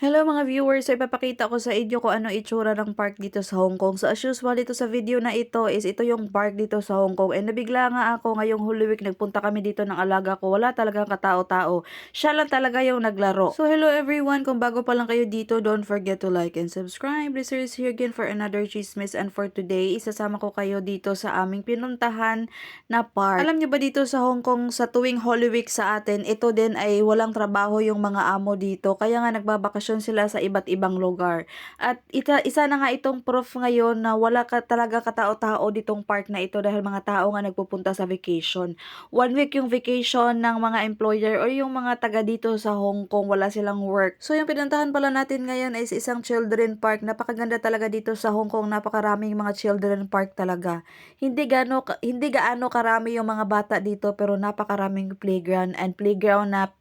Hello mga viewers, so ipapakita ko sa inyo kung ano itsura ng park dito sa Hong Kong. So as usual dito sa video na ito is ito yung park dito sa Hong Kong. And nabigla nga ako ngayong Holy Week, nagpunta kami dito ng alaga ko. Wala talagang katao-tao. Siya lang talaga yung naglaro. So hello everyone, kung bago pa lang kayo dito, don't forget to like and subscribe. This is here again for another chismis. And for today, isasama ko kayo dito sa aming pinuntahan na park. Alam niyo ba dito sa Hong Kong, sa tuwing Holy Week sa atin, ito din ay walang trabaho yung mga amo dito. Kaya nga nagbabakasyon sila sa iba't ibang lugar. At isa na nga itong proof ngayon na wala ka talaga katao-tao ditong park na ito dahil mga tao nga nagpupunta sa vacation. 1 week yung vacation ng mga employer o yung mga taga dito sa Hong Kong, wala silang work. So yung pinuntahan pala natin ngayon is isang children park. Napakaganda talaga dito sa Hong Kong, napakaraming mga children park talaga. Hindi gaano karami yung mga bata dito pero napakaraming playground and playground na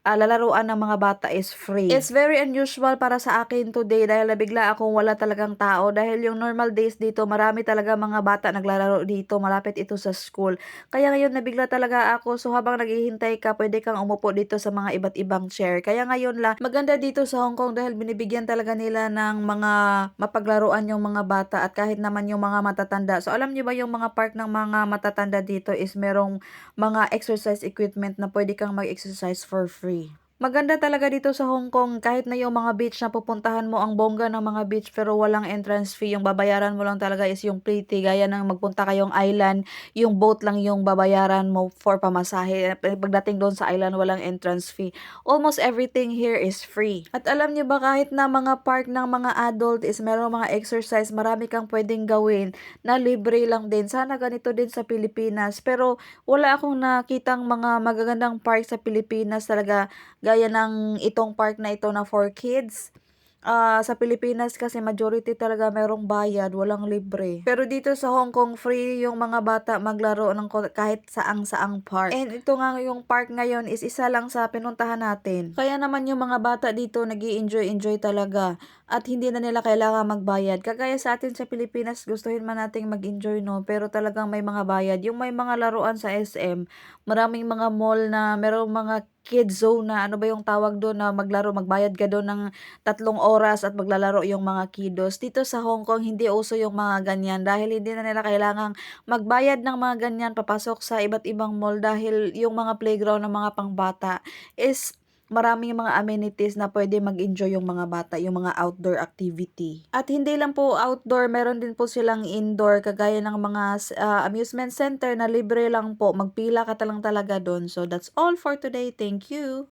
lalaruan ng mga bata is free. It's very unusual para sa akin today dahil nabigla akong wala talagang tao dahil yung normal days dito marami talaga mga bata naglalaro dito, malapit ito sa school. Kaya ngayon nabigla talaga ako, so habang naghihintay ka pwede kang umupo dito sa mga iba't ibang chair. Kaya ngayon lang maganda dito sa Hong Kong dahil binibigyan talaga nila ng mga mapaglaruan yung mga bata at kahit naman yung mga matatanda. So alam niyo ba yung mga park ng mga matatanda dito is merong mga exercise equipment na pwede kang mag-exercise for free. Maganda talaga dito sa Hong Kong kahit na yung mga beach na pupuntahan mo ang bongga ng mga beach pero walang entrance fee. Yung babayaran mo lang talaga is yung play fee gaya ng magpunta kayong island, yung boat lang yung babayaran mo for pamasahe. Pagdating doon sa island walang entrance fee. Almost everything here is free. At alam niyo ba kahit na mga park ng mga adult is meron mga exercise, marami kang pwedeng gawin na libre lang din. Sana ganito din sa Pilipinas pero wala akong nakitang mga magagandang park sa Pilipinas talaga gaya ng itong park na ito na for kids. Sa Pilipinas kasi majority talaga merong bayad, walang libre. Pero dito sa Hong Kong, free yung mga bata maglaro ng kahit saang-saang park. And ito nga yung park ngayon is isa lang sa pinuntahan natin. Kaya naman yung mga bata dito nag-i-enjoy talaga at hindi na nila kailangan magbayad. Kagaya sa atin sa Pilipinas, gustuhin man nating mag-enjoy no, pero talagang may mga bayad. Yung may mga laruan sa SM, maraming mga mall na merong mga kids zone na ano ba yung tawag doon na maglaro, magbayad ka doon ng 3 oras at maglalaro yung mga kiddos. Dito sa Hong Kong, hindi uso yung mga ganyan dahil hindi na nila kailangang magbayad ng mga ganyan papasok sa iba't ibang mall dahil yung mga playground ng mga pangbata is maraming mga amenities na pwede mag-enjoy yung mga bata, yung mga outdoor activity. At hindi lang po outdoor, meron din po silang indoor kagaya ng mga amusement center na libre lang po. Magpila ka lang talaga doon. So that's all for today. Thank you.